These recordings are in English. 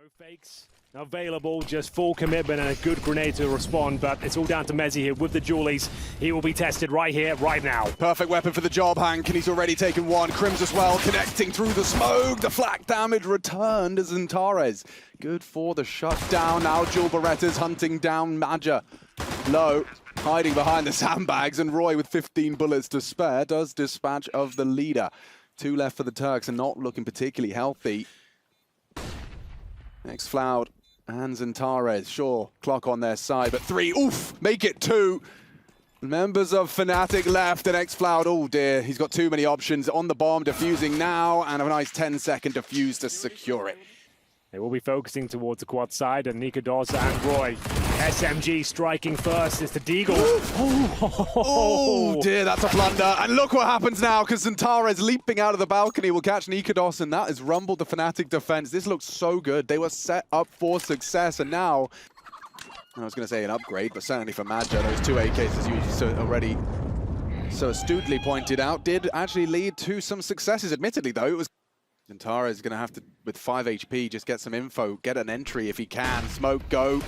No fakes available, just full commitment and a good grenade to respond, but it's all down to monesy here with the Julies. He will be tested right here, right now. Perfect weapon for the job, Hank, and he's already taken one. Crims as well, connecting through the smoke. The flak damage returned as xantares. Good for the shutdown. Now Jewel Beretta's hunting down Maja. Low, hiding behind the sandbags, and Roy with 15 bullets to spare does dispatch of the leader. 2 left for the Turks and not looking particularly healthy. xFloud and xantares, sure, clock on their side, but 3, oof, make it 2. Members of Fnatic left, and xFloud, oh dear, he's got too many options on the bomb, defusing now, and a nice 10-second defuse to secure it. They will be focusing towards the quad side, and niko and Roy. SMG striking first. It's the Deagle. Oh dear, that's a blunder. And look what happens now, because xantares leaping out of the balcony will catch niko, and that has rumbled the Fnatic defense. This looks so good. They were set up for success, and now, I was going to say an upgrade, but certainly for Maja, those 2 AKs, as you already so astutely pointed out, did actually lead to some successes. Admittedly, though, it was xantares is going to have to, with 5 HP, just get some info, get an entry if he can. Smoke, go,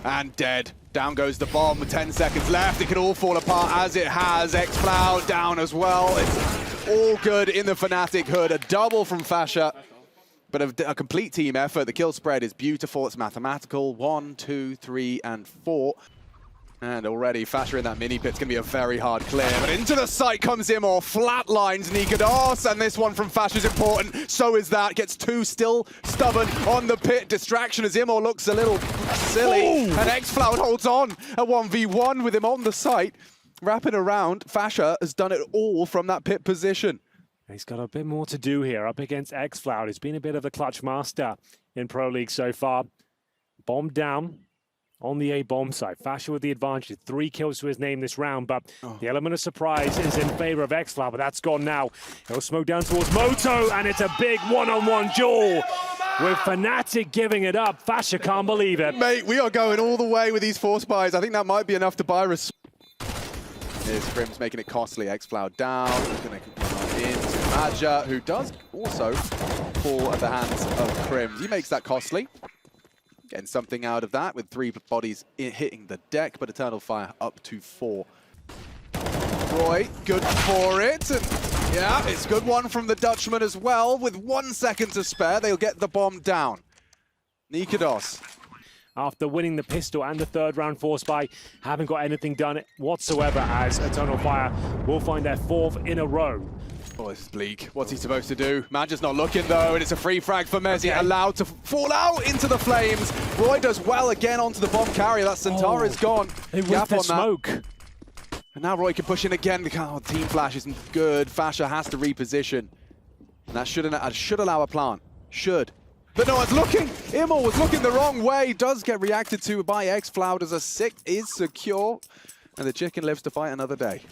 and dead. Down goes the bomb with 10 seconds left. It could all fall apart as it has. xFloud down as well. It's all good in the Fnatic hood. A double from Fasha, but a complete team effort. The kill spread is beautiful. It's mathematical. 1, 2, 3, and 4. And already Fasha in that mini pit's going to be a very hard clear. But into the site comes Immor, flatlines niko, and this one from Fasha is important. So is that. Gets 2 still stubborn on the pit. Distraction as Immor looks a little silly. Ooh. And xFloud holds on a 1v1 with him on the site. Wrapping around, Fasha has done it all from that pit position. He's got a bit more to do here up against xFloud. He's been a bit of a clutch master in Pro League so far. Bomb down on the A bomb side. Fasha with the advantage. 3 kills to his name this round, but the element of surprise is in favor of xFloud, but that's gone now. He'll smoke down towards Moto, and it's a big one-on-one duel with Fnatic giving it up. Fasha can't believe it. Mate, we are going all the way with these force buys. I think that might be enough to buy respect. Here's Crims making it costly. xFloud down. He's going to come into Maja, who does also fall at the hands of Crims. He makes that costly. Getting something out of that with 3 bodies hitting the deck, but Eternal Fire up to 4. Roy, good for it. And yeah, it's a good one from the Dutchman as well. With 1 second to spare, they'll get the bomb down. niko, after winning the pistol and the 3rd round force buy, haven't got anything done whatsoever, as Eternal Fire will find their 4th in a row. Oh, this is bleak. What's he supposed to do? Maja's not looking, though, and it's a free frag for monesy, allowed to fall out into the flames. Roy does well again onto the bomb carrier. That xantares gone. They whipped the smoke. And now Roy can push in again. Oh, team flash isn't good. Fasha has to reposition. And that should allow a plant. Should. But no one's looking. Immor was looking the wrong way. Does get reacted to by xFloud as a 6 is secure. And the chicken lives to fight another day.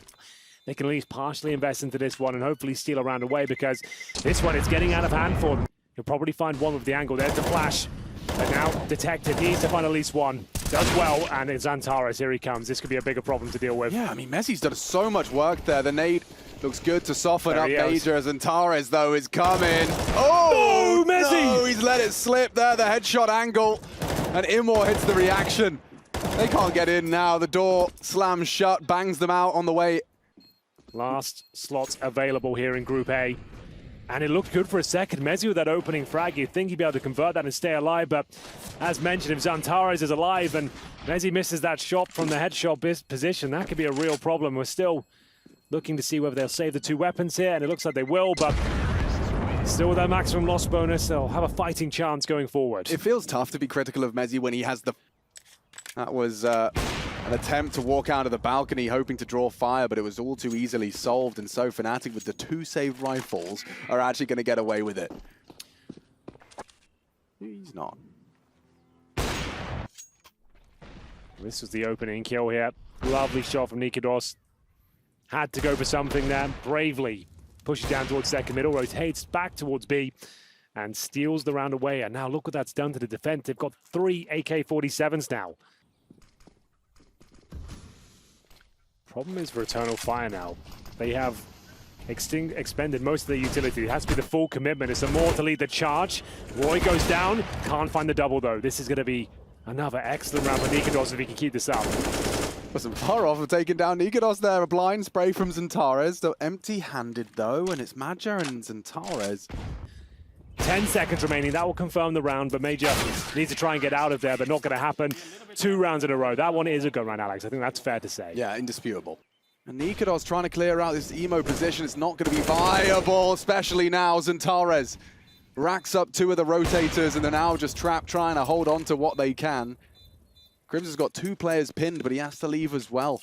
They can at least partially invest into this one and hopefully steal a round away, because this one is getting out of hand for them. He'll probably find one with the angle. There's the flash. But now detected. Needs to find at least one. Does well, and it's xantares. Here he comes. This could be a bigger problem to deal with. Yeah, I mean, monesy's done so much work there. The nade looks good to soften up Major. xantares, though, is coming. Oh, monesy! No, he's let it slip there. The headshot angle. And Immor hits the reaction. They can't get in now. The door slams shut, bangs them out on the way. Last slots available here in Group A. And it looked good for a second. monesy with that opening frag, you'd think he'd be able to convert that and stay alive, but as mentioned, if xantares is alive and monesy misses that shot from the headshot position, that could be a real problem. We're still looking to see whether they'll save the 2 weapons here, and it looks like they will, but still with that maximum loss bonus, they'll have a fighting chance going forward. It feels tough to be critical of monesy when he has the... That was an attempt to walk out of the balcony hoping to draw fire, but it was all too easily solved, and so Fnatic with the 2 saved rifles are actually going to get away with it. He's not. This was the opening kill here. Lovely shot from niko. Had to go for something there. Bravely pushes down towards second middle, rotates back towards B, and steals the round away. And now look what that's done to the defense. They've got 3 AK-47s now. Problem is for Eternal Fire now. They have expended most of their utility. It has to be the full commitment. It's a more to lead the charge. Roy goes down. Can't find the double, though. This is going to be another excellent round for nikodos if he can keep this up. Wasn't far off of taking down nikodos there. A blind spray from xantares. Still empty-handed, though, and it's Major and xantares. 10 seconds remaining. That will confirm the round, but Major needs to try and get out of there, but not going to happen. 2 rounds in a row. That one is a good round, Alex. I think that's fair to say. Yeah, indisputable. And nikodos trying to clear out this emo position. It's not going to be viable, especially now. xantares racks up 2 of the rotators, and they're now just trapped trying to hold on to what they can. krimz has got 2 players pinned, but he has to leave as well.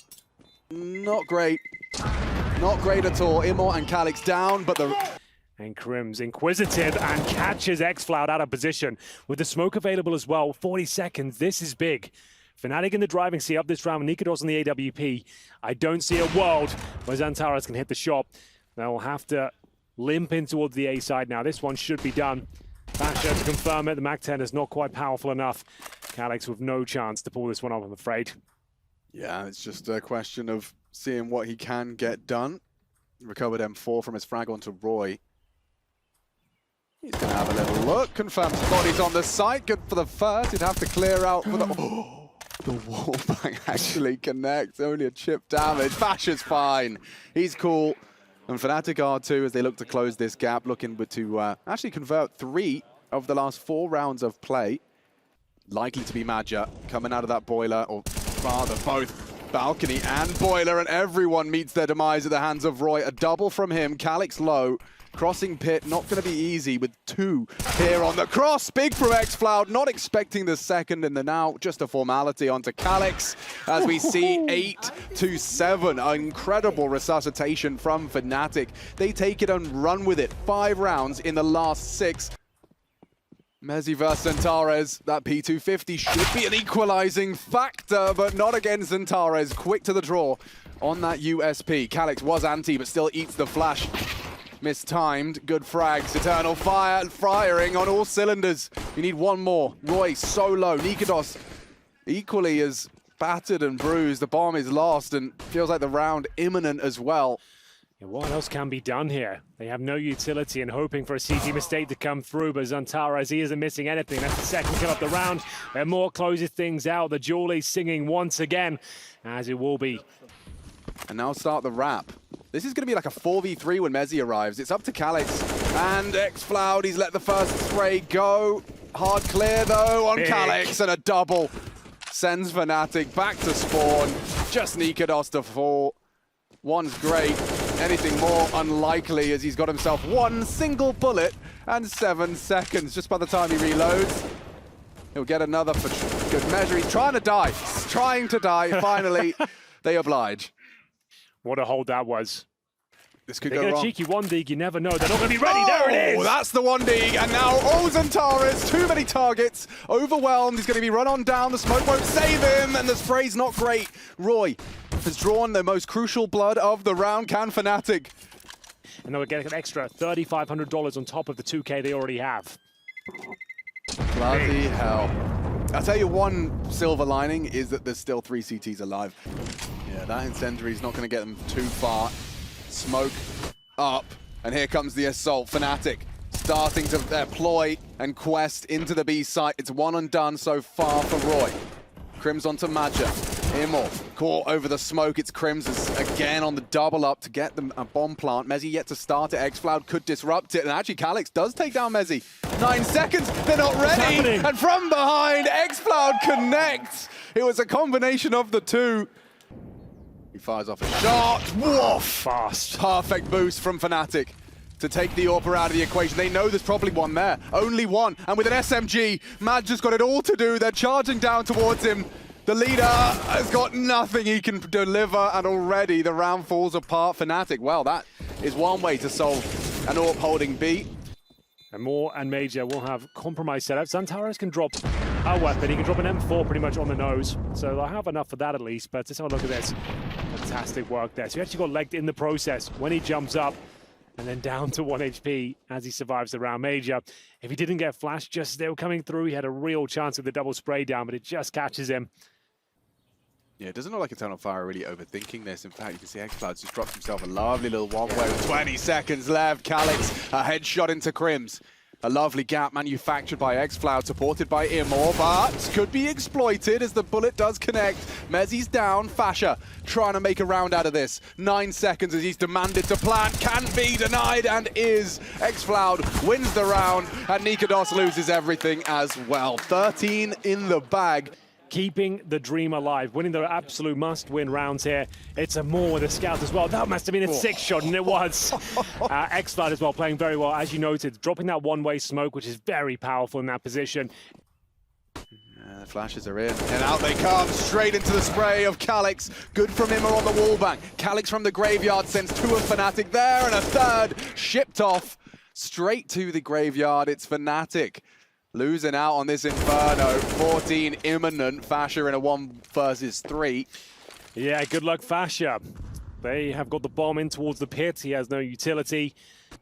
Not great. Not great at all. Immort and Calix down, but the... And krimz inquisitive and catches xFloud out of position. With the smoke available as well, 40 seconds, this is big. Fnatic in the driving seat up this round, nikodos on the AWP. I don't see a world where xantares can hit the shot. They'll have to limp in towards the A side now. This one should be done. Basher to confirm it, the MAC-10 is not quite powerful enough. Calix with no chance to pull this one off, I'm afraid. Yeah, it's just a question of seeing what he can get done. Recovered M4 from his frag onto Roy. He's going to have a little look. Confirms the body's on the site. Good for the first. He'd have to clear out for the... Oh, the wallbang actually connects. Only a chip damage. Basher's fine. He's cool. And Fnatic are too as they look to close this gap. Looking to actually convert 3 of the last 4 rounds of play. Likely to be Major coming out of that boiler. Or rather, both balcony and boiler. And everyone meets their demise at the hands of Roy. A double from him. Calix low. Crossing pit, not going to be easy with 2 here on the cross. Big from xFloud, not expecting the second, and the now just a formality onto Calix as we see 8-7. An incredible resuscitation from Fnatic. They take it and run with it. 5 rounds in the last 6. monesy versus xantares. That P250 should be an equalizing factor, but not against xantares. Quick to the draw on that USP. Calix was anti, but still eats the flash. Mistimed, good frags, eternal fire, and firing on all cylinders. You need one more. Roy so low, nikodos equally as battered and bruised. The bomb is lost and feels like the round imminent as well. Yeah, what else can be done here? They have no utility and hoping for a CT mistake to come through, but xantares, he isn't missing anything. That's the second kill of the round. More closes things out. The Julie singing once again, as it will be. And now start the wrap. This is going to be like a 4v3 when monesy arrives. It's up to Calix and xFloud. He's let the first spray go. Hard clear, though, on Calix, and a double. Sends Fnatic back to spawn. Just nikodos to fall. One's great. Anything more unlikely as he's got himself 1 single bullet and 7 seconds. Just by the time he reloads, he'll get another for good measure. He's trying to die. He's trying to die. Finally, they oblige. What a hold that was. This could they go get wrong. A cheeky 1-dig, you never know. They're not going to be ready. There it is! That's the 1-dig, and now xantares, too many targets, overwhelmed. He's going to be run on down. The smoke won't save him, and the spray's not great. Roy has drawn the most crucial blood of the round. Can Fnatic? And they'll get an extra $3,500 on top of the 2K they already have. Bloody hell. I'll tell you one silver lining is that there's still 3 CTs alive. Yeah, that incendiary's not going to get them too far. Smoke up, and here comes the assault. Fnatic starting to deploy and quest into the B site. It's one and done so far for Roy. krimz onto Major. Immort caught over the smoke. It's krimz again on the double up to get them a bomb plant. monesy yet to start it. xFloud could disrupt it, and actually Calix does take down monesy. 9 seconds, they're not ready, and from behind, xFloud connects. It was a combination of the 2. He fires off a shot. Woof! Fast. Perfect boost from Fnatic to take the AWPer out of the equation. They know there's probably one there. Only one. And with an SMG, Major's got it all to do. They're charging down towards him. The leader has got nothing he can deliver, and already the round falls apart. Fnatic, well, that is one way to solve an AWP holding B. And Moore and Major will have compromised setups. xantares can drop a weapon. He can drop an M4 pretty much on the nose. So they'll have enough for that at least. But let's have a look at this. Fantastic work there. So he actually got legged in the process when he jumps up. And then down to 1 HP as he survives the round. Major, if he didn't get flashed just as they were coming through, he had a real chance with the double spray down. But it just catches him. Yeah, it doesn't look like Eternal Fire are really overthinking this. In fact, you can see xcloudz just drops himself a lovely little one-way with 20 seconds left. Calix, a headshot into Crims. A lovely gap manufactured by xcloudz, supported by Immor, but could be exploited as the bullet does connect. Mezzy's down, Fasha trying to make a round out of this. 9 seconds as he's demanded to plant, can be denied and is. xcloudz wins the round and niko loses everything as well. 13 in the bag. Keeping the dream alive, winning the absolute must-win rounds here. It's a more with a scout as well. That must have been a 6-shot, and it was. xcloudz as well, playing very well, as you noted, dropping that one-way smoke, which is very powerful in that position. The flashes are in, and out they come, straight into the spray of Calix. Good from Immor on the wallbang. Calix from the graveyard sends 2 of Fnatic there, and a third shipped off straight to the graveyard. It's Fnatic losing out on this Inferno. 14 imminent. Fasha in a 1 versus 3. Yeah, good luck, Fasha. They have got the bomb in towards the pit. He has no utility.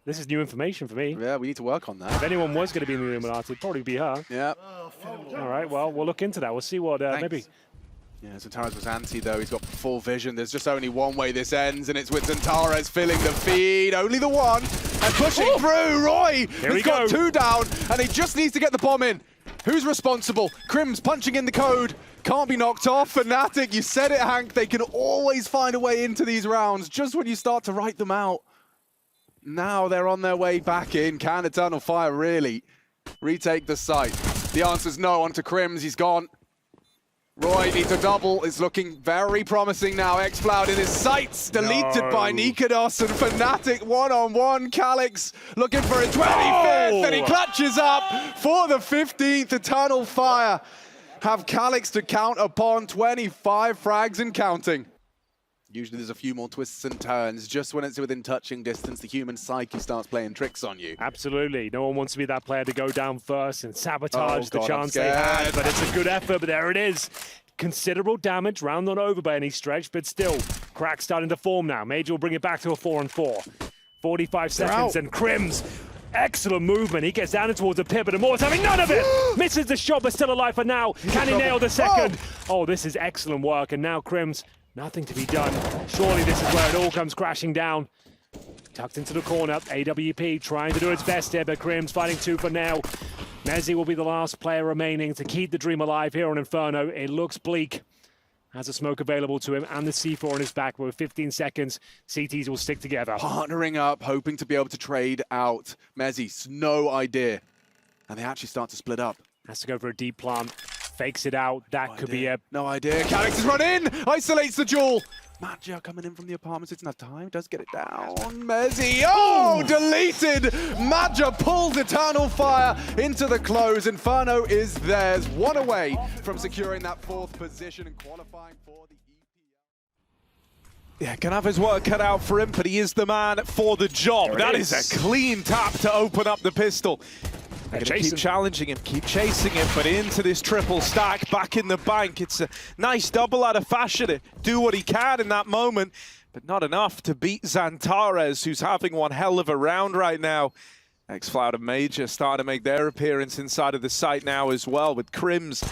This is new information for me. Yeah, we need to work on that. If anyone was going to be in the Illuminati, it'd probably be her. Yeah. All right, well, we'll look into that. We'll see what maybe. Yeah, xantares was anti though. He's got full vision. There's just only one way this ends, and it's with xantares filling the feed. Only the one. And pushing through. Roy has got 2 down, and he just needs to get the bomb in. Who's responsible? Crims punching in the code. Can't be knocked off. Fnatic, you said it, Hank. They can always find a way into these rounds just when you start to write them out. Now they're on their way back in. Can Eternal Fire really retake the site? The answer's no. Onto Crims. He's gone. Roy needs a double. It's looking very promising now. xcloudz in his sights. Deleted by niko and Fnatic one-on-one. Calix looking for a 25th, and he clutches up for the 15th. Eternal Fire have Calix to count upon. 25 frags and counting. Usually there's a few more twists and turns. Just when it's within touching distance, the human psyche starts playing tricks on you. Absolutely. No one wants to be that player to go down first and sabotage the chance they had. But it's a good effort, but there it is. Considerable damage, round not over by any stretch, but still, Crack starting to form now. Major will bring it back to a 4-on-4. 45 seconds, and Crims, excellent movement. He gets down and towards the pit, but Immor's having none of it. Misses the shot, but still alive for now. Can he nail the second? Oh, this is excellent work, and now Crims, nothing to be done. Surely this is where it all comes crashing down. Tucked into the corner, AWP trying to do its best here, but Crims fighting 2 for now. monesy will be the last player remaining to keep the dream alive here on Inferno. It looks bleak. Has a smoke available to him and the C4 on his back. With 15 seconds, CTs will stick together. Partnering up, hoping to be able to trade out. monesy, no idea. And they actually start to split up. Has to go for a deep plant. Fakes it out. That could be a... No idea. Calix has run in. Isolates the duel. Madja coming in from the apartments. It's enough time. Does get it down. monesy. Oh, deleted. Madja pulls Eternal Fire into the close. Inferno is theirs. 1 away from securing that 4th position and qualifying for the EPL. Yeah, can have his work cut out for him, but he is the man for the job. That is a clean tap to open up the pistol. They're going to keep challenging him, keep chasing him, but into this triple stack, back in the bank. It's a nice double out of Fasha to do what he can in that moment, but not enough to beat xantares, who's having one hell of a round right now. xcloudz and Major starting to make their appearance inside of the site now as well, with Crims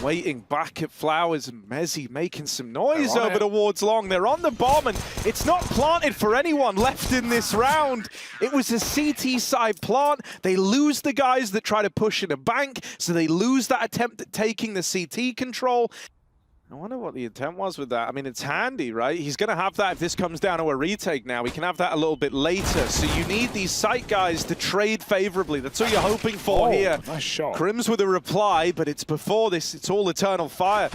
waiting back at Flowers and monesy making some noise over towards long. They're on the bomb, and it's not planted for anyone left in this round. It was a CT side plant. They lose the guys that try to push in a bank, so they lose that attempt at taking the CT control. I wonder what the intent was with that. I mean, it's handy, right? He's going to have that if this comes down to a retake now. We can have that a little bit later. So you need these site guys to trade favorably. That's what you're hoping for here. Nice shot. Crims with a reply, but it's before this. It's all Eternal Fire.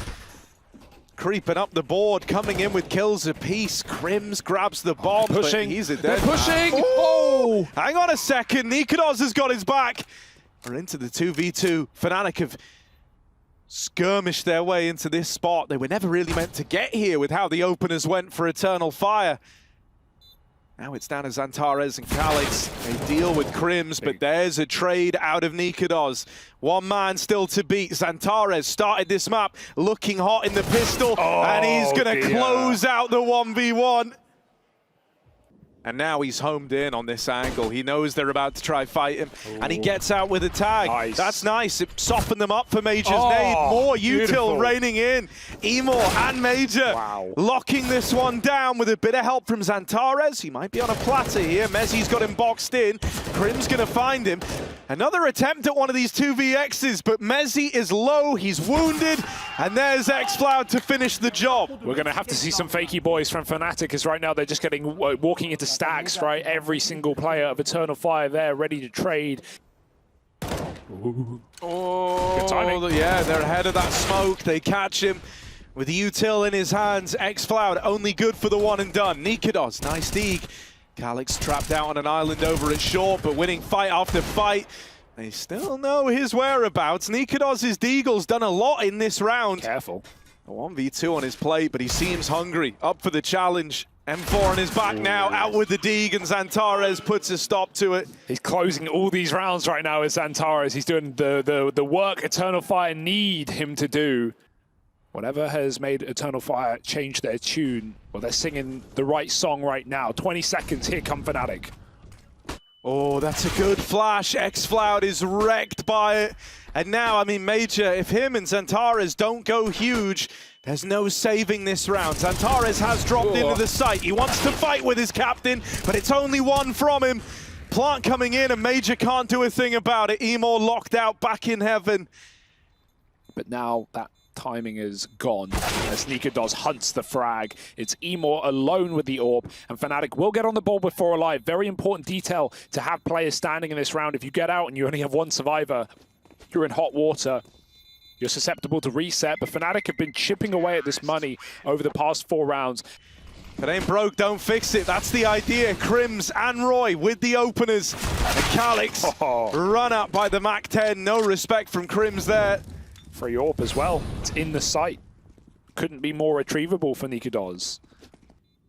Creeping up the board, coming in with kills apiece. Crims grabs the bomb, pushing. He's a dead pushing. Oh! Hang on a second. niko has got his back. We're into the 2v2. Fnatic have skirmished their way into this spot. They were never really meant to get here with how the openers went for Eternal Fire. Now it's down to xantares and Calix. They deal with Crims, but there's a trade out of niko. 1 man still to beat. xantares started this map looking hot in the pistol, and he's going to close out the 1v1. And now he's homed in on this angle. He knows they're about to try fight him, and he gets out with a tag. Nice. That's nice. It softened them up for Major's nade. More util raining in. Emor and Major locking this one down with a bit of help from xantares. He might be on a platter here. Mezzy's got him boxed in. Crim's going to find him. Another attempt at one of these 2vx's, but Mezzy is low. He's wounded, and there's xFloud to finish the job. We're going to have to see some fakey boys from Fnatic, because right now they're just getting walking into stacks, right? Every single player of Eternal Fire there ready to trade. Oh, good timing. Yeah, they're ahead of that smoke. They catch him with the util in his hands. xFloud only good for the one and done. niko's, nice dig. Calix trapped out on an island over at short, but winning fight after fight. They still know his whereabouts. niko's deagle's done a lot in this round. Careful. A 1v2 on his plate, but he seems hungry. Up for the challenge. M4 on his back now, out with the dig, and xantares puts a stop to it. He's closing all these rounds right now with xantares. He's doing the work Eternal Fire need him to do. Whatever has made Eternal Fire change their tune, well, they're singing the right song right now. 20 seconds, here come Fnatic. Oh, that's a good flash. xFloud is wrecked by it. And now, I mean, Major, if him and xantares don't go huge, there's no saving this round. xantares has dropped into the site. He wants to fight with his captain, but it's only one from him. Plant coming in, and Major can't do a thing about it. Emor locked out back in heaven. But now that timing is gone as niko hunts the frag. It's Emor alone with the orb, and Fnatic will get on the board with 4 alive. Very important detail to have players standing in this round. If you get out and you only have one survivor, you're in hot water. You're susceptible to reset, but Fnatic have been chipping away at this money over the past 4 rounds. If it ain't broke, don't fix it. That's the idea. Crims and Roy with the openers. And Calix run up by the Mac-10. No respect from Crims there. Free orb as well. It's in the site. Couldn't be more retrievable for niko.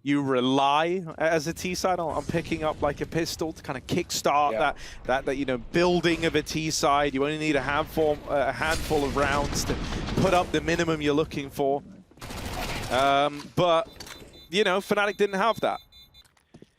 You rely as a T-side on picking up like a pistol to kind of kickstart that you know, building of a T-side. You only need a handful of rounds to put up the minimum you're looking for. But you know, Fnatic didn't have that.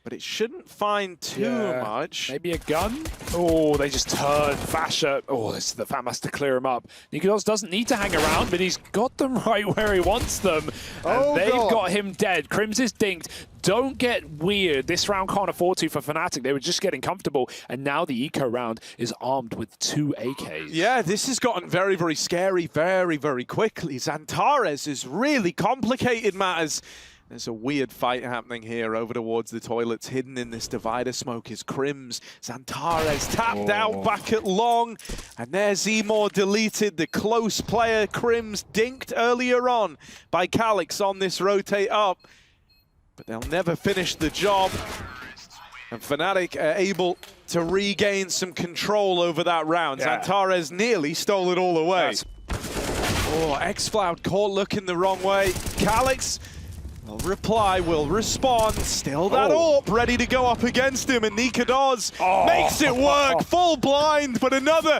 But it shouldn't find too much. Maybe a gun? Oh, they just turn Fasher. Oh, this is the Fat Master to clear him up. niko doesn't need to hang around, but he's got them right where he wants them. And they've got him dead. Crims is dinked. Don't get weird. This round can't afford to for Fnatic. They were just getting comfortable. And now the eco round is armed with 2 AKs. Yeah, this has gotten very, very scary very, very quickly. xantares is really complicated matters. There's a weird fight happening here over towards the toilets. Hidden in this divider smoke is Crims. xantares tapped out back at long. And there's Emor deleted. The close player Crims dinked earlier on by Calix on this rotate up. But they'll never finish the job. And Fnatic are able to regain some control over that round. xantares nearly stole it all away. Oh, xFloud caught looking the wrong way. Calix will reply, will respond. Still that AWP ready to go up against him, and niko makes it work. Full blind, but another.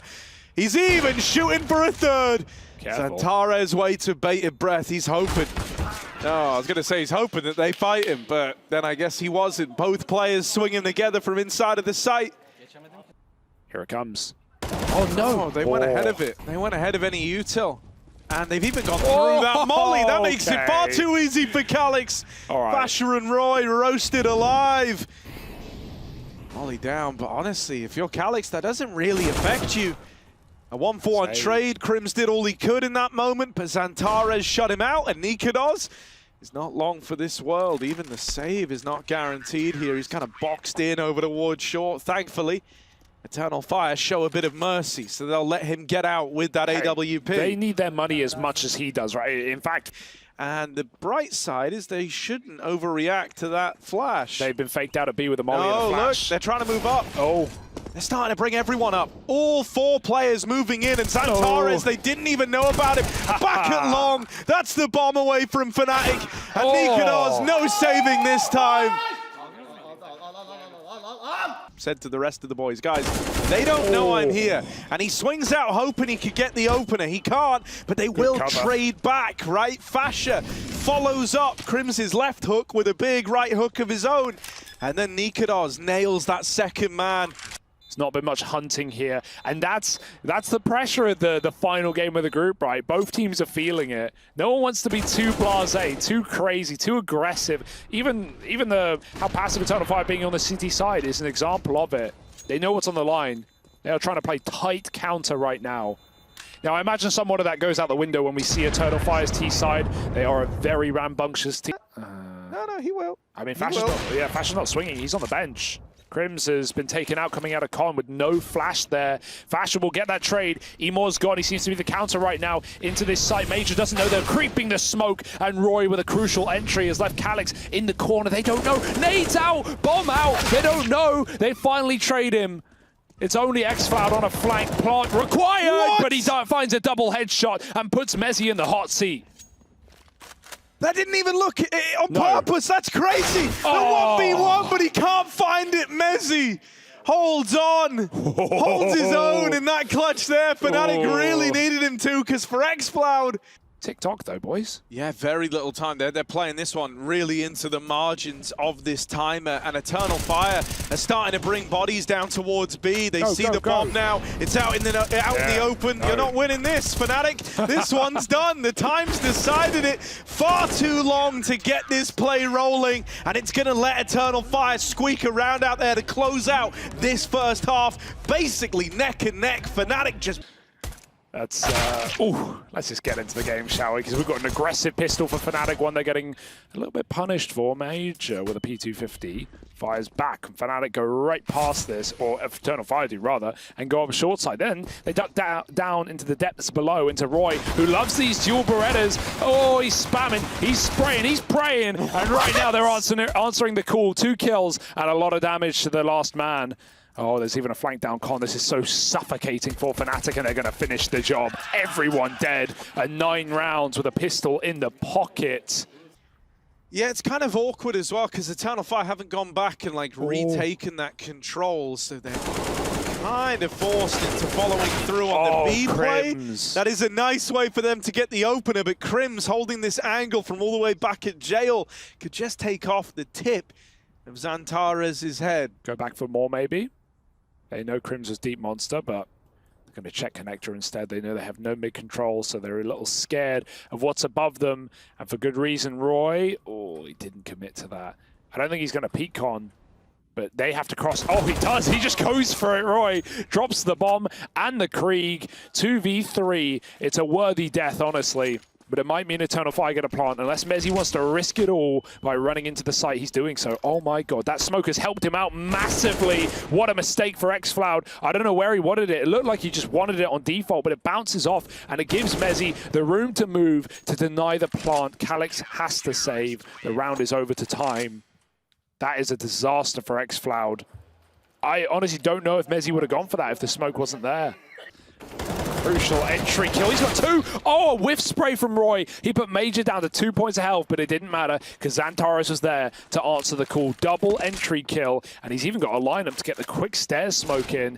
He's even shooting for a third. xantares way to bated breath. He's hoping. Oh, I was going to say he's hoping that they fight him, but then I guess he wasn't. Both players swinging together from inside of the site. Here it comes. Oh no, they went ahead of it. They went ahead of any util. And they've even gone through that molly. That makes it far too easy for Calix. Fasher and Roy roasted alive. Molly down, but honestly, if you're Calix, that doesn't really affect you. A 1-4 on trade. Crims did all he could in that moment, but xantares shut him out, and niko is not long for this world. Even the save is not guaranteed here. He's kind of boxed in over towards short, thankfully. Eternal Fire show a bit of mercy, so they'll let him get out with that AWP. They need their money as much as he does, right? In fact, and the bright side is they shouldn't overreact to that flash. They've been faked out at B with a molly and a flash. Look, they're trying to move up. They're starting to bring everyone up. All 4 players moving in, and xantares, they didn't even know about him. Back at long, that's the bomb away from Fnatic. And niko, no saving this time. Said to the rest of the boys, guys, they don't know I'm here. And he swings out hoping he could get the opener. He can't, but they will trade back, right? Fasher follows up Crims' left hook with a big right hook of his own. And then niko nails that second man. It's not been much hunting here, and that's the pressure of the final game of the group, right? Both teams are feeling it. No one wants to be too blasé, too crazy, too aggressive. Even how passive Eternal Fire being on the city side is an example of it. They know what's on the line. They are trying to play tight counter right now. Now, I imagine somewhat of that goes out the window when we see Eternal Fire's T side. They are a very rambunctious team. No, he will. I mean, Fashion's not swinging. He's on the bench. Crims has been taken out coming out of con with no flash there. Fashion will get that trade. Emor's gone. He seems to be the counter right now into this site. Major doesn't know they're creeping the smoke, and Roy with a crucial entry has left Calyx in the corner. They don't know. Nade's out. Bomb out. They don't know. They finally trade him. It's only xFloud on a flank. Plant required, What? but he finds a double headshot and puts monesy in the hot seat. That didn't even look on purpose. That's crazy. Oh. The 1v1, but he can't find it. monesy holds on, holds his own in that clutch there. Fnatic really needed him to, because for xFloud, TikTok though, boys. yeah, very little time there. They're playing this one really into the margins of this timer, and Eternal Fire are starting to bring bodies down towards B. They see the bomb now. It's out in the open. You're not winning this, Fnatic. This one's done. The time's decided it. Far too long to get this play rolling, and it's going to let Eternal Fire squeak around out there to close out this first half. Basically neck and neck. Fnatic just... That's, let's just get into the game, shall we? Because we've got an aggressive pistol for Fnatic, one they're getting a little bit punished for. Major with a P250 fires back, and Fnatic go right past this, or Eternal Fire do rather, and go up short side. Then they duck down into the depths below, into Roy, who loves these dual Berettas. Oh, he's spamming, he's spraying, he's praying, and right now they're answering the call. 2 kills and a lot of damage to the last man. Oh, there's even a flank down con. This is so suffocating for Fnatic, and they're going to finish the job. Everyone dead. 9 rounds with a pistol in the pocket. Yeah, it's kind of awkward as well, because Eternal Fire haven't gone back and retaken that control, so they're kind of forced into following through on the B play. That is a nice way for them to get the opener, but Crims holding this angle from all the way back at jail could just take off the tip of xantares' head. Go back for more, maybe. They know Crims was deep monster, but they're going to check connector instead. They know they have no mid control, so they're a little scared of what's above them, and for good reason. Roy, he didn't commit to that. I don't think he's going to peek con, but they have to cross. Oh, he does. He just goes for it, Roy. Drops the bomb and the Krieg. 2v3. It's a worthy death, honestly. But it might mean Eternal Fire get a plant, unless monesy wants to risk it all by running into the site. He's doing so. Oh my god, that smoke has helped him out massively. What a mistake for xFloud. I don't know where he wanted it. It looked like he just wanted it on default, but it bounces off, and it gives monesy the room to move to deny the plant. Calyx has to save. The round is over to time. That is a disaster for xFloud. I honestly don't know if monesy would have gone for that if the smoke wasn't there. Crucial entry kill. He's got 2. Oh, a whiff spray from Roy. He put Major down to 2 points of health, but it didn't matter because xantares was there to answer the call. Double entry kill, and he's even got a lineup to get the quick stairs smoke in.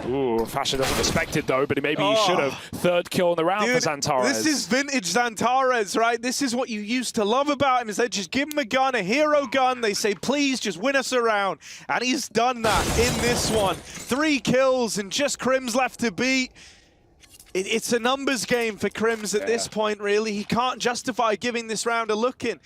Ooh, Fashion doesn't respect it though, but maybe he should have. 3rd kill in the round for xantares. This is vintage xantares, right? This is what you used to love about him, is they just give him a gun, a hero gun. They say, please just win us around. And he's done that in this one. 3 kills and just Crims left to beat. It's a numbers game for Crims at this point, really. He can't justify giving this round a look in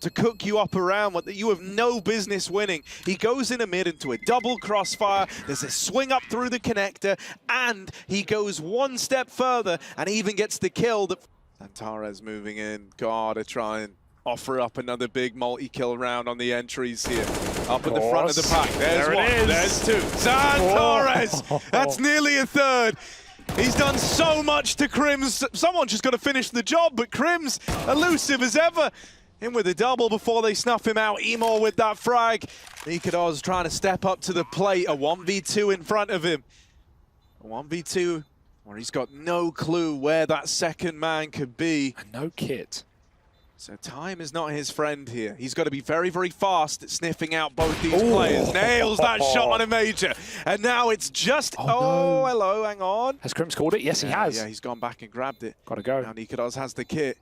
to cook you up around what you have no business winning. He goes in a mid into a double crossfire. There's a swing up through the connector, and he goes 1 step further and even gets the kill. xantares moving in. Gotta try and offer up another big multi-kill round on the entries here. Up at the front of the pack. There's one. There's 2. xantares! That's nearly a 3rd. He's done so much to Crims. Someone just got to finish the job, but Crims, elusive as ever. In with a double before they snuff him out. Emor with that frag. niko trying to step up to the plate. A 1v2 in front of him. A 1v2 where he's got no clue where that second man could be. And no kit. So time is not his friend here. He's got to be very, very fast at sniffing out both these players. Nails that shot on a Major. And now it's just... no. Hello, hang on. Has Crims called it? Yes, he has. Yeah, he's gone back and grabbed it. Gotta go. Now niko has the kit.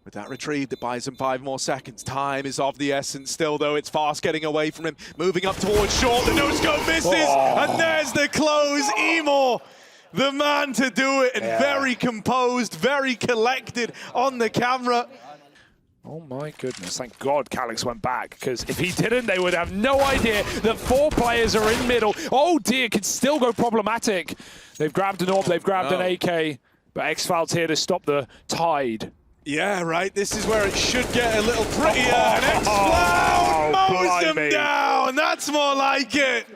With that retrieved, it buys him 5 more seconds. Time is of the essence still, though. It's fast getting away from him. Moving up towards short. The no-scope misses. And there's the close. Emor, the man to do it. And very composed, very collected on the camera. Oh my goodness, thank God Calyx went back, because if he didn't, they would have no idea that 4 players are in middle. Oh dear, could still go problematic. They've grabbed an orb, they've grabbed an AK, but X-Fal's here to stop the tide. Yeah, right, this is where it should get a little prettier. And X-Fal mows them down, that's more like it.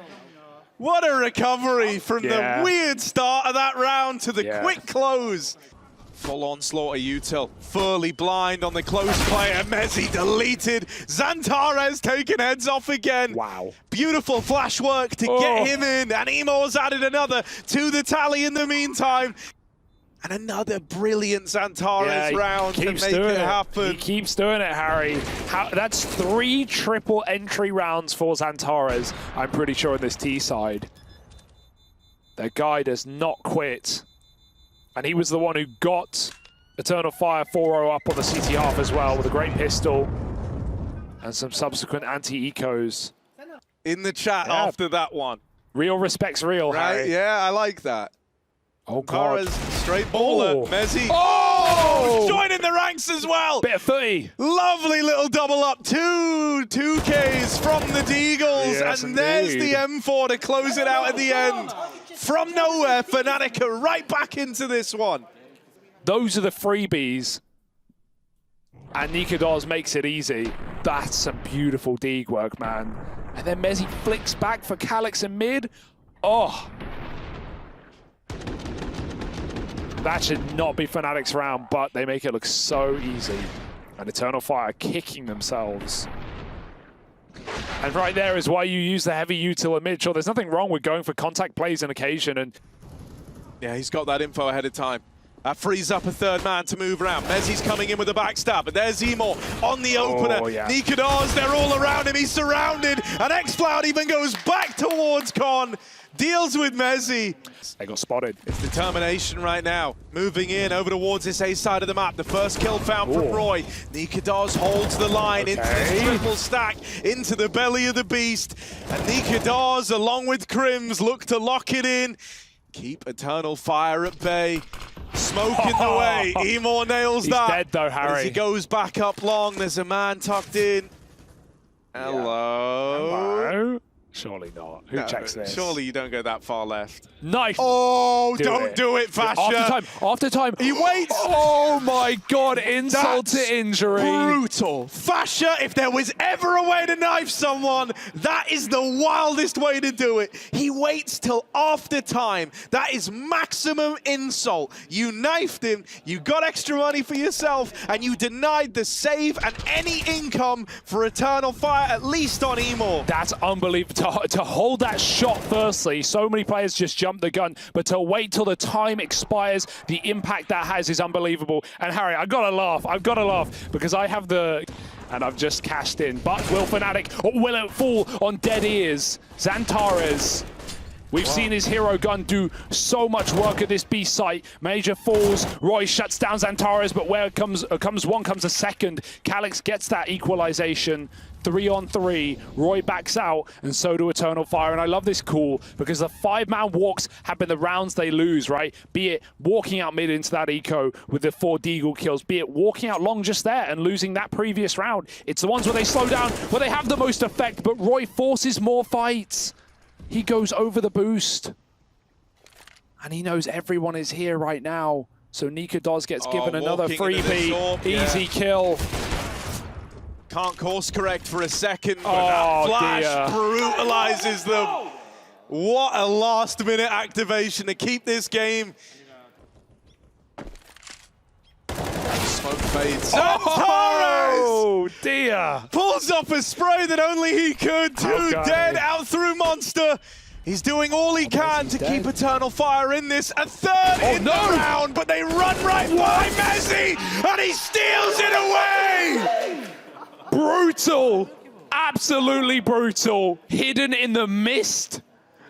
What a recovery from the weird start of that round to the quick close. Full onslaught of util, fully blind on the close player. monesy deleted. xantares taking heads off again. Wow. Beautiful flash work to get him in, and Emor's added another to the tally in the meantime. And another brilliant xantares round to make it happen. He keeps doing it, Harry. That's 3 triple entry rounds for xantares, I'm pretty sure, on this T side. The guy does not quit. And he was the one who got Eternal Fire 4-0 up on the CT half as well, with a great pistol and some subsequent anti-ecos. In the chat after that one. Real respects real, right? Harry. Yeah, I like that. Oh, God. Straight baller. monesy. Oh! Joining the ranks as well. Bit of footy. Lovely little double up. 2 2Ks from the Deagles. Yes, and there's the M4 to close it out at the end. From nowhere, Fnatic are right back into this one. Those are the freebies. And niko makes it easy. That's some beautiful Deag work, man. And then monesy flicks back for Calyx in mid. Oh. That should not be Fnatic's round, but they make it look so easy. And Eternal Fire kicking themselves. And right there is why you use the heavy util at mid. Sure, there's nothing wrong with going for contact plays on occasion. And yeah, he's got that info ahead of time. That frees up a 3rd man to move around. monesy's coming in with a backstab, but there's Emor on the opener. niko, they're all around him. He's surrounded, and X-Cloud even goes back towards Con. Deals with monesy. They got spotted. It's determination right now. Moving in over towards this A side of the map. The first kill found from Roy. niko holds the line into this triple stack, into the belly of the beast. And niko, along with Crims, look to lock it in. Keep Eternal Fire at bay. Smoke in the way. Emor nails that. He's dead though, Harry. As he goes back up long, there's a man tucked in. Hello. Surely not. Who checks this? Surely you don't go that far left. Nice. Oh, don't do it, Fasha. After time. He waits. Oh my God, insult to injury. Brutal. Fasha, if there was ever a way to knife someone, that is the wildest way to do it. He waits till after time. That is maximum insult. You knifed him, you got extra money for yourself, and you denied the save and any income for Eternal Fire, at least on Emor. That's unbelievable. To hold that shot firstly, so many players just jump the gun, but to wait till the time expires, the impact that has is unbelievable. And Harry, I've got to laugh, because I have the... and I've just cashed in. But will Fnatic, or will it fall on dead ears? xantares. We've seen his hero gun do so much work at this B site. Major falls, Roy shuts down xantares, but where comes one, comes a second. Calyx gets that equalization. 3-on-3, Roy backs out, and so do Eternal Fire. And I love this call, because the 5-man walks have been the rounds they lose, right? Be it walking out mid into that eco with the 4 Deagle kills, be it walking out long just there and losing that previous round. It's the ones where they slow down, where they have the most effect, but Roy forces more fights. He goes over the boost. And he knows everyone is here right now. So niko gets given another freebie. Easy kill. Can't course correct for a second, but that flash brutalizes them. What a last-minute activation to keep this game. Smoke fades. Oh dear! Pulls off a spray that only he could. 2 dead out through Monster. He's doing all he can to keep Eternal Fire in this. A 3rd in the round, but they run right by monesy, and he steals it away! Brutal, absolutely brutal. Hidden in the mist,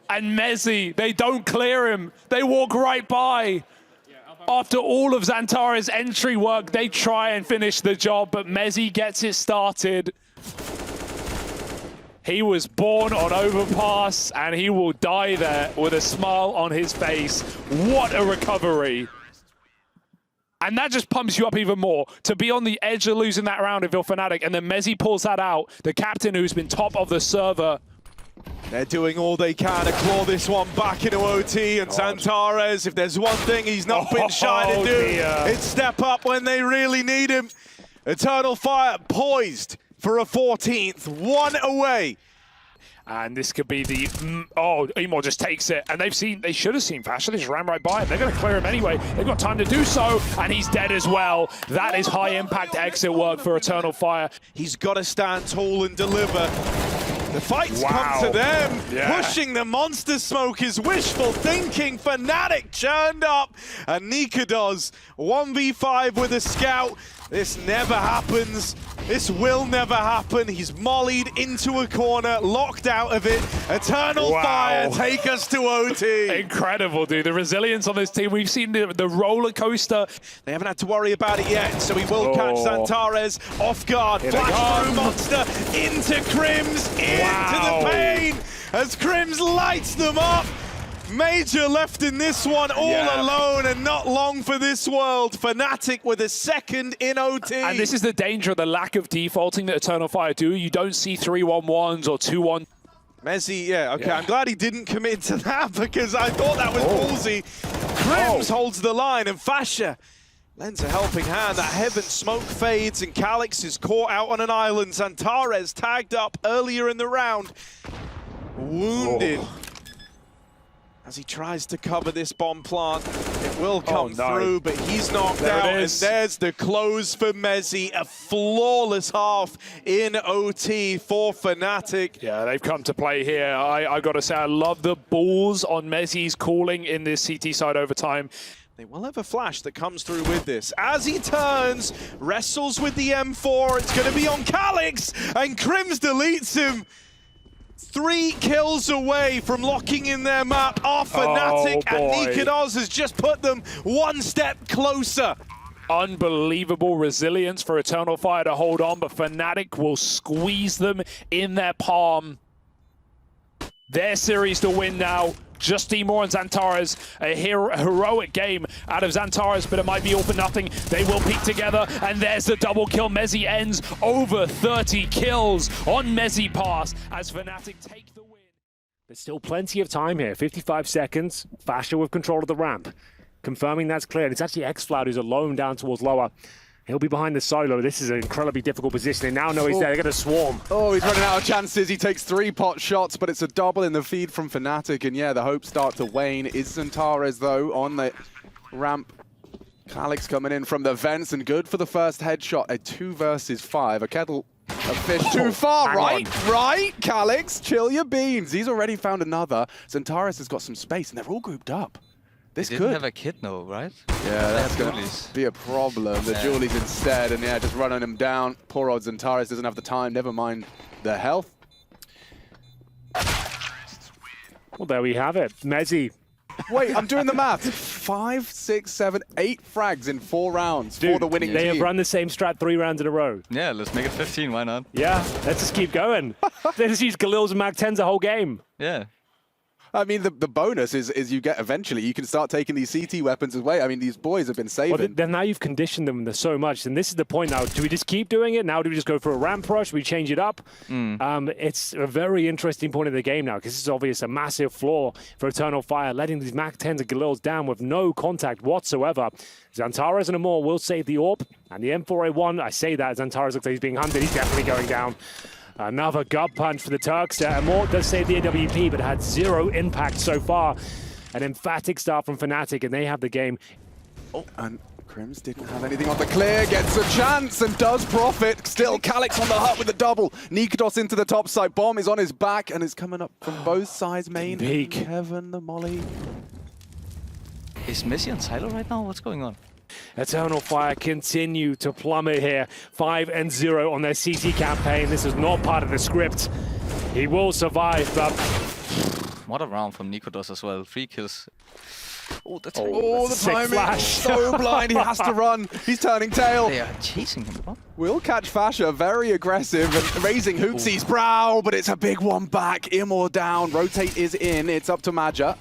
and monesy, they don't clear him. They walk right by. After all of xantares' entry work, they try and finish the job, but monesy gets it started. He was born on overpass, and he will die there with a smile on his face. What a recovery. And that just pumps you up even more to be on the edge of losing that round if you're Fnatic, and then monesy pulls that out. The captain who's been top of the server. They're doing all they can to claw this one back into OT, and xantares, if there's one thing he's not been shy to do, it's step up when they really need him. Eternal Fire poised for a 14th, one away. And this could be the... oh, Emo just takes it. And they should have seen Fasher. They just ran right by him. They're going to clear him anyway. They've got time to do so. And he's dead as well. That is high-impact exit work for Eternal Fire. He's got to stand tall and deliver. The fights come to them. Pushing the monster smoke is wishful thinking. Fnatic churned up. And niko does 1v5 with a scout. This never happens. This will never happen. He's mollied into a corner, locked out of it. Eternal Fire take us to OT. Incredible, dude. The resilience on this team. We've seen the roller coaster. They haven't had to worry about it yet, so he will catch xantares off guard. Flash through monster into Crims, into the pain as Crims lights them up. Major left in this one all alone, and not long for this world. Fnatic with a second in OT. And this is the danger of the lack of defaulting that Eternal Fire do. You don't see 3-1-1s or 2-1. monesy, I'm glad he didn't commit to that, because I thought that was ballsy. Crims holds the line, and Fasher lends a helping hand. That heaven smoke fades, and Calix is caught out on an island. xantares tagged up earlier in the round. Wounded. As he tries to cover this bomb plant. It will come through, but he's knocked out. And there's the close for monesy. A flawless half in OT for Fnatic. Yeah, they've come to play here. I got to say, I love the balls on monesy's calling in this CT side overtime. They will have a flash that comes through with this. As he turns, wrestles with the M4. It's going to be on Calix, and Crims deletes him. 3 kills away from locking in their map are Fnatic, and niko has just put them one step closer. Unbelievable resilience for Eternal Fire to hold on, but Fnatic will squeeze them in their palm. Their series to win now. Just Demor and xantares, a heroic game out of xantares, but it might be all for nothing. They will peak together, and there's the double kill. monesy ends over 30 kills on monesy pass as Fnatic take the win. There's still plenty of time here, 55 seconds. Fasher with control of the ramp, confirming that's clear. It's actually xFloud who's alone down towards lower. He'll be behind the solo. This is an incredibly difficult position. They now know he's there. They're going to swarm. Oh, he's running out of chances. He takes 3 pot shots, but it's a double in the feed from Fnatic. And yeah, the hopes start to wane. Is xantares, though, on the ramp. Calix coming in from the vents, and good for the first headshot. A 2 versus 5. A kettle of fish too far, right? Right, Calix, chill your beans. He's already found another. xantares has got some space, and they're all grouped up. This didn't have a kit, no, right? Yeah, that's going to be a problem. The Julies instead, and yeah, just running him down. Poor old xantares doesn't have the time, never mind the health. Well, there we have it. monesy. Wait, I'm doing the math. 5, 6, 7, 8 frags in 4 rounds for the winning team. They have run the same strat 3 rounds in a row. Yeah, let's make it 15, why not? Yeah, let's just keep going. They just use Galils and Mag 10s the whole game. Yeah. I mean, the bonus is you get eventually, you can start taking these CT weapons away. I mean, these boys have been saving. Well, then now you've conditioned them so much, and this is the point now. Do we just keep doing it? Now do we just go for a ramp rush? Do we change it up? It's a very interesting point of the game now, because this is obviously a massive flaw for Eternal Fire, letting these Mag 10s and Galils down with no contact whatsoever. xantares and Amor will save the AWP, and the M4A1, I say that, xantares looks like he's being hunted. He's definitely going down. Another gut punch for the Turks there. Amor does save the AWP, but had 0 impact so far. An emphatic start from Fnatic, and they have the game. Oh, and Crims didn't have anything on the clear, gets a chance and does profit. Still Calix on the hut with the double. niko into the top side. Bomb is on his back and is coming up from both sides. Main, Peak. Heaven, the molly. Is monesy on silo right now? What's going on? Eternal Fire continue to plummet here. 5-0 on their CT campaign. This is not part of the script. He will survive, but... What a round from niko as well. 3 kills. Oh, the Oh, the Sick timing. flash. So blind, he has to run. He's turning tail. They are chasing him. What? Will catch Fasha, very aggressive, and raising Hootsy's brow, but it's a big one back. Immor down, rotate is in. It's up to Maja,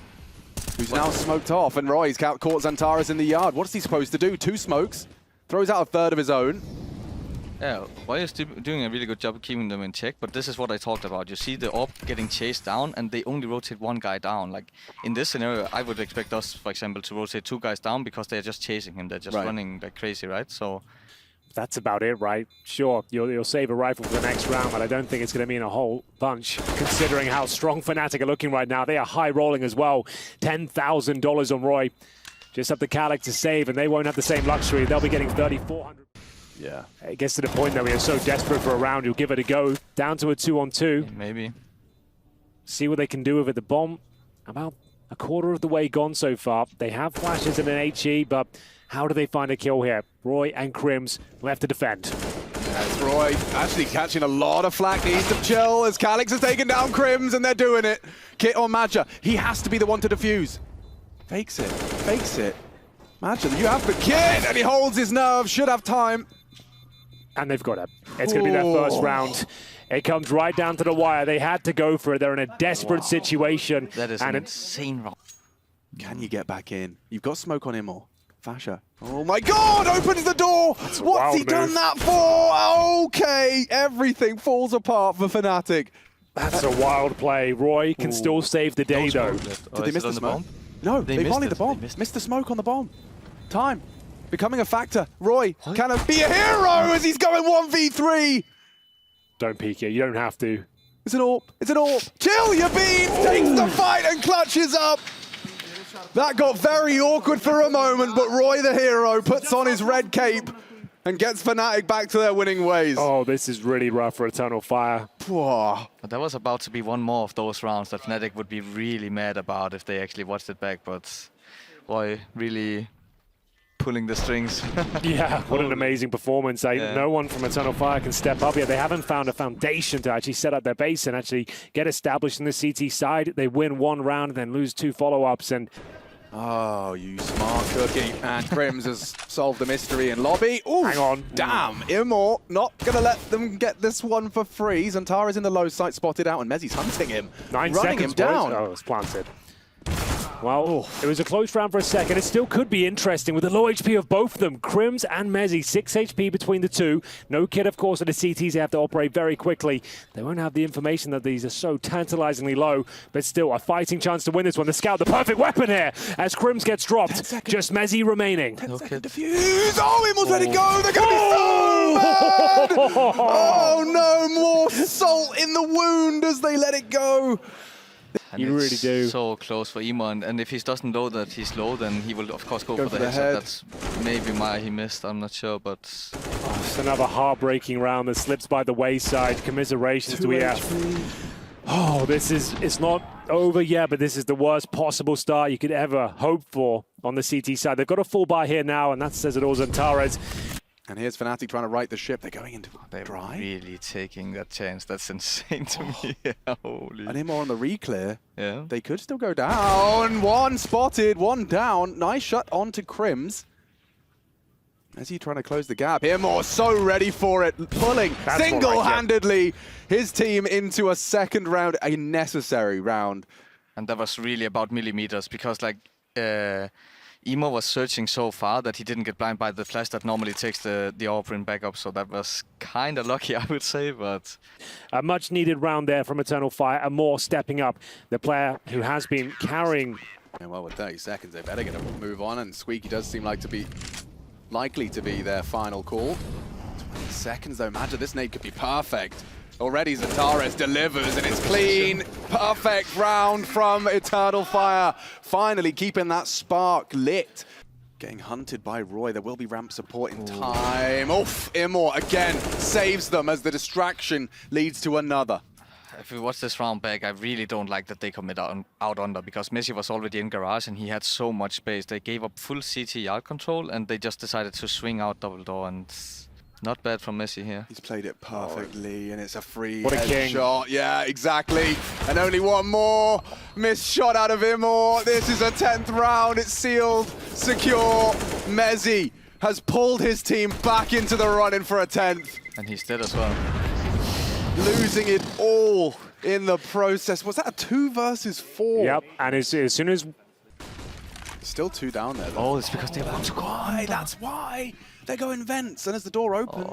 who's now smoked off, and Roy's caught xantares in the yard. What's he supposed to do? 2 smokes, throws out a third of his own. Yeah, Roy is doing a really good job of keeping them in check, but this is what I talked about. You see the AWP getting chased down, and they only rotate 1 guy down. Like, in this scenario, I would expect us, for example, to rotate 2 guys down because they're just chasing him. They're just running like crazy, right? So That's about it, right? Sure, you'll save a rifle for the next round, but I don't think it's going to mean a whole bunch, considering how strong Fnatic are looking right now. They are high rolling as well. $10,000 on Roy. Just up to Kalik to save, and they won't have the same luxury. They'll be getting 3,400. Yeah. It gets to the point that we are so desperate for a round, you'll give it a go. Down to a 2-on-2. maybe. See what they can do with it. The bomb, about a quarter of the way gone so far. They have flashes and an HE, but how do they find a kill here? Roy and Crims left to defend. That's Roy actually catching a lot of flack. Needs to chill as Calix has taken down Crims, and they're doing it. Kit on Maja. He has to be the one to defuse. Fakes it. Fakes it. Maja, you have the kit, and he holds his nerve. Should have time. And they've got it. It's going to be their first round. It comes right down to the wire. They had to go for it. They're in a desperate situation. That is an insane round. Can you get back in? You've got smoke on Immor. Fasha. Oh my god! Opens the door! What's he done that for? Okay, everything falls apart for Fnatic. That's a wild play. Roy can still save the day, though. Did they miss the smoke? No, they volleyed the bomb. Missed the smoke on the bomb. Time. Becoming a factor. Roy, can it be a hero as he's going 1v3? Don't peek here. You don't have to. It's an AWP. It's an AWP. Chill your beans! Takes the fight and clutches up. That got very awkward for a moment, but Roy the hero puts on his red cape and gets Fnatic back to their winning ways. Oh, this is really rough for Eternal Fire. Whoa. But there was about to be one more of those rounds that Fnatic would be really mad about if they actually watched it back, but Roy really pulling the strings. Yeah, what an amazing performance. No one from Eternal Fire can step up yet. They haven't found a foundation to actually set up their base and actually get established in the CT side. They win 1 round and then lose 2 follow-ups. And oh, you smart cookie. And Crims has solved the mystery in lobby. Ooh, hang on. Damn, Immor not going to let them get this one for free. xantares in the low site, spotted out, and Mezzy's hunting him. 9 running seconds him down. Oh, it's planted. Well, it was a close round for a second. It still could be interesting with the low HP of both of them. Crims and Mezzy, 6 HP between the two. No kid, of course, at the CTs. They have to operate very quickly. They won't have the information that these are so tantalizingly low, but still a fighting chance to win this one. The scout, the perfect weapon here as Crims gets dropped. Just Mezzy remaining. 10 second defuse. Oh, Immor's let it go. They're going to be so bad. Oh, no, more salt in the wound as they let it go. And You really do. So close for Immor, and if he doesn't know that he's low, then he will of course go for the headshot. head. That's maybe why he missed, I'm not sure, but... It's another heartbreaking round that slips by the wayside. Commiserations to EF. Oh, it's not over yet, but this is the worst possible start you could ever hope for on the CT side. They've got a full buy here now, and that says it all. xantares. And here's Fnatic trying to right the ship. They're going into dry. Really taking that chance. That's insane to me. Holy. And Immor on the reclear. Yeah. They could still go down. 1 spotted, 1 down. Nice shot onto Crims. As he trying to close the gap. Immor so ready for it. Pulling single-handedly his team into a second round, a necessary round. And that was really about millimeters because like Immor was searching so far that he didn't get blind by the flash that normally takes the offering back up, so that was kind of lucky, I would say, but... A much-needed round there from Eternal Fire, and more stepping up. The player who has been carrying... And well, with 30 seconds, they better get a move on, and Squeaky does seem like to be likely to be their final call. 20 seconds, though. Imagine this nade could be perfect. Already xantares delivers, and it's clean. Perfect round from Eternal Fire. Finally keeping that spark lit. Getting hunted by Roy. There will be ramp support in time. Oof, Immor again saves them as the distraction leads to another. If we watch this round back, I really don't like that they commit out under, because Messi was already in garage and he had so much space. They gave up full CT yard control and they just decided to swing out double door, and Not bad from Messi here. He's played it perfectly, and it's a free What a king. shot. Yeah, exactly. And only one more missed shot out of Immor. This is a 10th round. It's sealed, secure. Messi has pulled his team back into the run-in for a 10th. And he's dead as well. Losing it all in the process. Was that a 2 versus 4? Yep, and as soon as... Still 2 down there, though. Oh, it's because they want to go. Why? That's why. They're going vents, and as the door opens,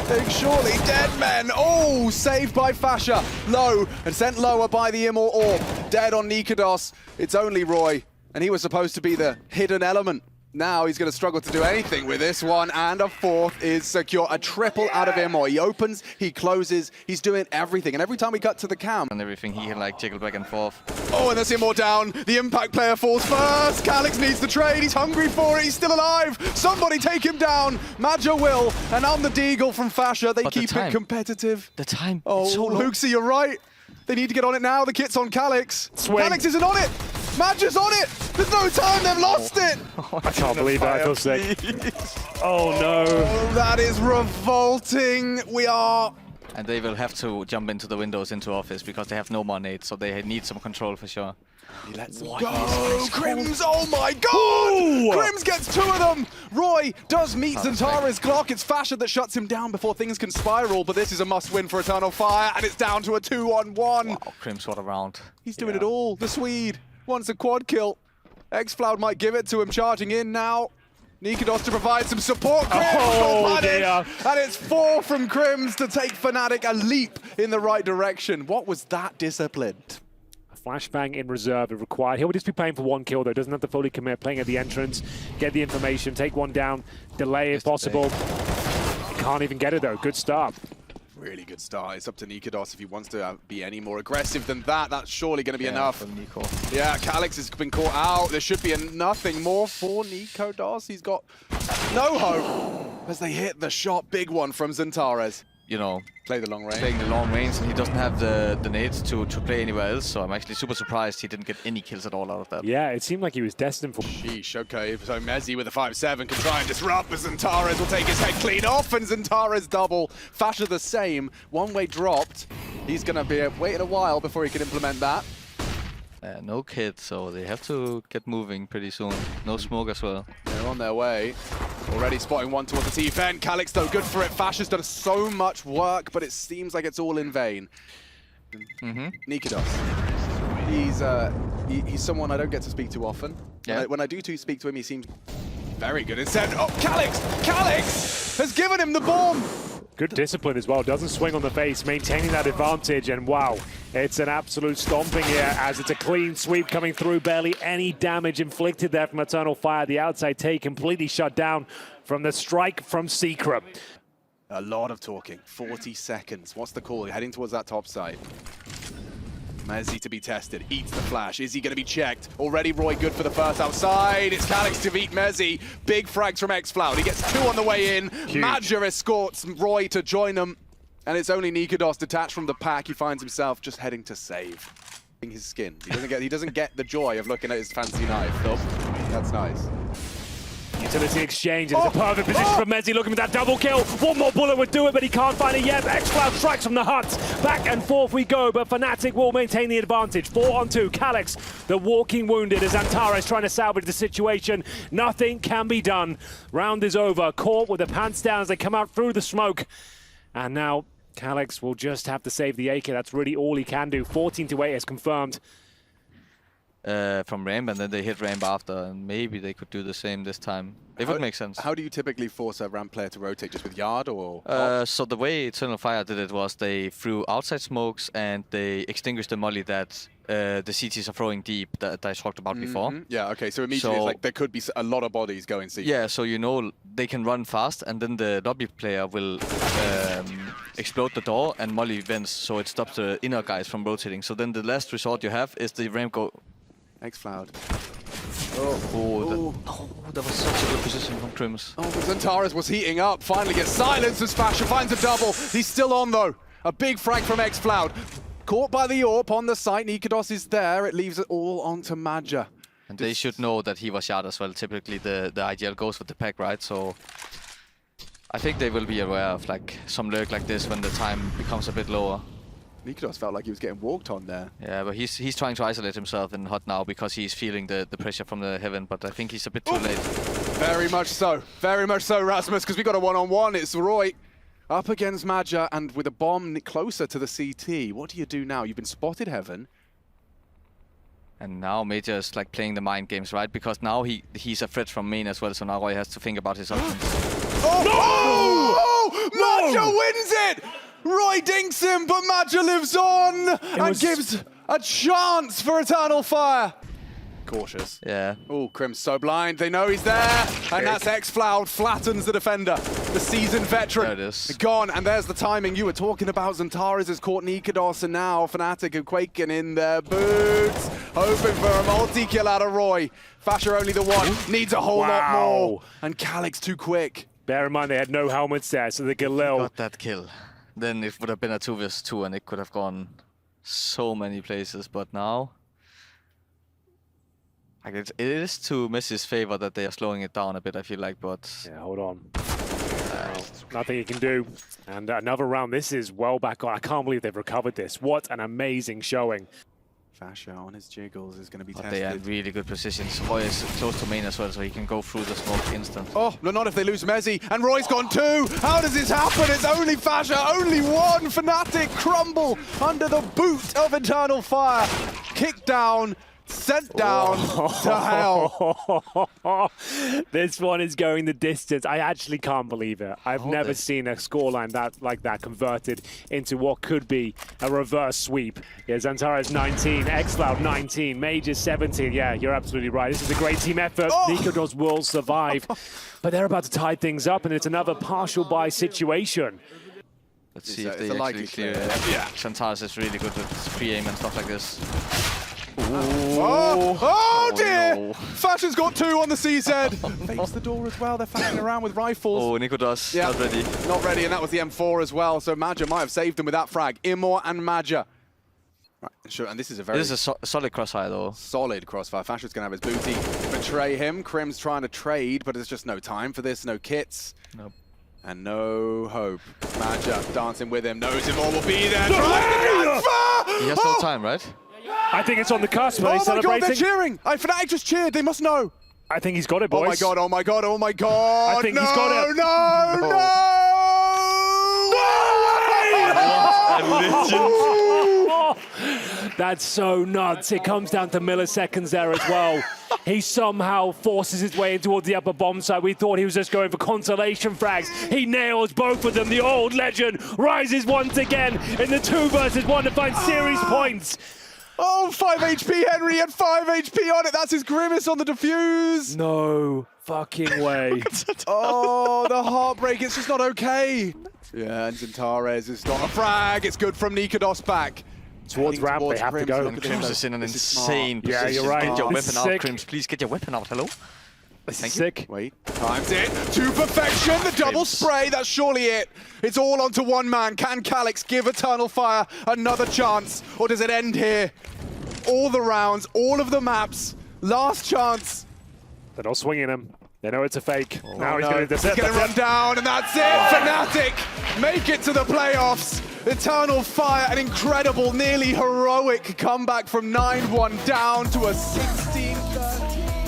they're surely dead men. Oh, saved by Fasha. Low, and sent lower by the Immor Orb. Dead on nikodos. It's only Roy, and he was supposed to be the hidden element. Now he's going to struggle to do anything with this one, and a 4th is secure. A triple out of Immor. He opens, he closes, he's doing everything. And every time we cut to the cam... And everything, he can like jiggle back and forth. Oh, and there's Immor down. The impact player falls first. Calix needs the trade. He's hungry for it. He's still alive. Somebody take him down. Majo will. And on the deagle from Fasha. They keep it competitive. The time. Oh, it's so long. Luxie, you're right. They need to get on it now. The kit's on Calix. Swing. Calix isn't on it. Majo's on it. There's no time. They've lost it. I can't believe that. I feel sick. Oh, no. Oh, that is revolting. We are... And they will have to jump into the windows into office because they have no more nades, so they need some control for sure. He lets them go. Crims, oh my god! Ooh. Crims gets 2 of them! Roy does meet xantares' clock. It's Fasha that shuts him down before things can spiral, but this is a must-win for Eternal Fire, and it's down to a 2-on-1. Wow, Crims, what a round. He's doing it all. The Swede wants a quad kill. xFloud might give it to him, charging in now. nikodos to provide some support. Crims dear. and it's 4 from Crims to take Fnatic a leap in the right direction. What was that disciplined? Flashbang in reserve is required. He'll just be playing for 1 kill, though. Doesn't have to fully commit. Playing at the entrance, get the information, take 1 down, delay if possible. He can't even get it, though. Good start. Really good start. It's up to nikodos if he wants to be any more aggressive than that. That's surely going to be enough. From Nico. Yeah, Calix has been caught out. There should be nothing more for nikodos. He's got no hope as they hit the shot. Big one from xantares. You know, Play the long range. playing the long range, and he doesn't have the nades to play anywhere else, so I'm actually super surprised he didn't get any kills at all out of that. Yeah, it seemed like he was destined for... Sheesh, okay. So Messi with a 5-7 can try and disrupt, but xantares will take his head clean off, and xantares double. Fasha the same. 1-way dropped. He's going to be waiting a while before he can implement that. No kit, so they have to get moving pretty soon. No smoke as well. They're on their way. Already spotting 1 towards the T-Fen. Calix, though, good for it. Fasha's done so much work, but it seems like it's all in vain. nikodos. He's someone I don't get to speak to often. Yeah. When I do speak to him, he seems very good. Instead, oh, Calix! Calix has given him the bomb! Good discipline as well. Doesn't swing on the face, maintaining that advantage. And wow, it's an absolute stomping here as it's a clean sweep coming through. Barely any damage inflicted there from Eternal Fire. The outside take completely shut down from the strike from Secret. A lot of talking. 40 seconds. What's the call? Heading towards that top side. Messi to be tested. Eats the flash. Is he going to be checked? Already Roy good for the first outside. It's Calix to beat Messi. Big frags from xFloud. He gets 2 on the way in. Maja escorts Roy to join them. And it's only nikodos detached from the pack. He finds himself just heading to save. His skin. He doesn't get the joy of looking at his fancy knife. Nope. That's nice. Utility exchange, and it's a perfect position for Messi looking for that double kill. 1 more bullet would do it, but he can't find it yet. xFloud strikes from the hut. Back and forth we go, but Fnatic will maintain the advantage. 4-on-2. Calix, the walking wounded, as Antares trying to salvage the situation. Nothing can be done. Round is over. Caught with the pants down as they come out through the smoke. And now Calix will just have to save the AK. That's really all he can do. 14-8 is confirmed. From ramp, and then they hit ramp after, and maybe they could do the same this time. It would make sense. How do you typically force a ramp player to rotate? Just with yard or? So the way Eternal Fire did it was they threw outside smokes and they extinguished the molly that the CTs are throwing deep that I talked about before. Yeah, okay, so immediately it's like there could be a lot of bodies going CT. Yeah, so you know they can run fast, and then the lobby player will explode the door and molly vents, so it stops the inner guys from rotating. So then the last resort you have is the ramp go... xFloud. That was such a good position from Crims. Oh, but xantares was heating up. Finally gets silenced as Fasha finds a double. He's still on, though. A big frag from xFloud. Caught by the AWP on the site. nikodos is there. It leaves it all onto Maja. And they should know that he was shot as well. Typically, the IGL goes with the pack, right? So I think they will be aware of like some lurk like this when the time becomes a bit lower. niko felt like he was getting walked on there. Yeah, but he's trying to isolate himself in hot now because he's feeling the pressure from the heaven, but I think he's a bit too late. Very much so, Rasmus, because we got a one-on-one. It's Roy up against Maja, and with a bomb closer to the CT. What do you do now? You've been spotted, Heaven. And now Major's like playing the mind games, right? Because now he's a threat from main as well, so now Roy has to think about his options. Maja wins it! Roy dinks him, but Maja lives on and gives a chance for Eternal Fire. Cautious. Yeah. Oh, Crim's so blind. They know he's there. And that's xFloud flattens the defender. The seasoned veteran. There it is. Gone. And there's the timing you were talking about. xantares has caught niko, and now Fnatic are quaking in their boots. Hoping for a multi-kill out of Roy. Fasher only the one. Needs a whole lot more. And kaliks too quick. Bear in mind they had no helmets there, so the Galil. Got that kill. Then it would have been a 2v2 and it could have gone so many places, but now like it is to Messi's favor that they are slowing it down a bit, I feel like, but Yeah, hold on. Nothing he can do. And another round. This is well back on. I can't believe they've recovered this. What an amazing showing. Fasher on his jiggles is going to be but tested. they are in really good positions. Roy is close to main as well, so he can go through the smoke instant. Oh, no, not if they lose Mezzy. And Roy's gone too. How does this happen? It's only Fasher, only one. Fnatic crumble under the boot of Eternal Fire. Kicked down, sent down to hell. This one is going the distance. I actually can't believe it. I've never seen a scoreline like that converted into what could be a reverse sweep. Yeah, xantares 19, xFloud 19, Major 17. Yeah, you're absolutely right. This is a great team effort. niko will survive. But they're about to tie things up, and it's another partial buy situation. Let's see if they actually clear it. Yeah. xantares is really good with free aim and stuff like this. Oh dear! No. Fasher's got two on the CZ. Fakes the door as well. They're fighting around with rifles. Oh, niko not ready. Not ready, and that was the M4 as well. So Maja might have saved him with that frag. Immor and Maja. Right, sure, and this is a very solid crossfire though. solid crossfire. Fasher's going to have his booty betray him. Crim's trying to trade, but there's just no time for this. No kits. Nope. And no hope. Maja dancing with him. Knows Immor will be there. Trying to transfer! He has no time, right? I think it's on the cusp. Are they Oh my god, celebrating? they're cheering! Fnatic just cheered. They must know. I think he's got it, boys. Oh my god, oh my god, oh my god! I think he's got it. No, That's so nuts. It comes down to milliseconds there as well. He somehow forces his way in towards the upper bomb side. We thought he was just going for consolation frags. He nails both of them. The old legend rises once again in the 2 versus 1 to find series points. Oh, 5 HP, Henry, and 5 HP on it. That's his grimace on the defuse. No fucking way. Oh, the heartbreak. It's just not okay. Yeah, and xantares is not a frag. It's good from niko back. Towards ramp, they have to go. And Crims is in an insane position. Yeah, you're right. Get your This weapon is out, Crims. Please get your weapon out. Hello? Thank you. Sick. Wait, times it to perfection. The double spray, that's surely it. It's all onto one man. Can kaliks give Eternal Fire another chance? Or does it end here? All the rounds, all of the maps, last chance. They're not swinging him. They know it's a fake. Now he's going to He's going to run down, and that's it. Fnatic make it to the playoffs. Eternal Fire, an incredible, nearly heroic comeback from 9-1 down to a 16-13.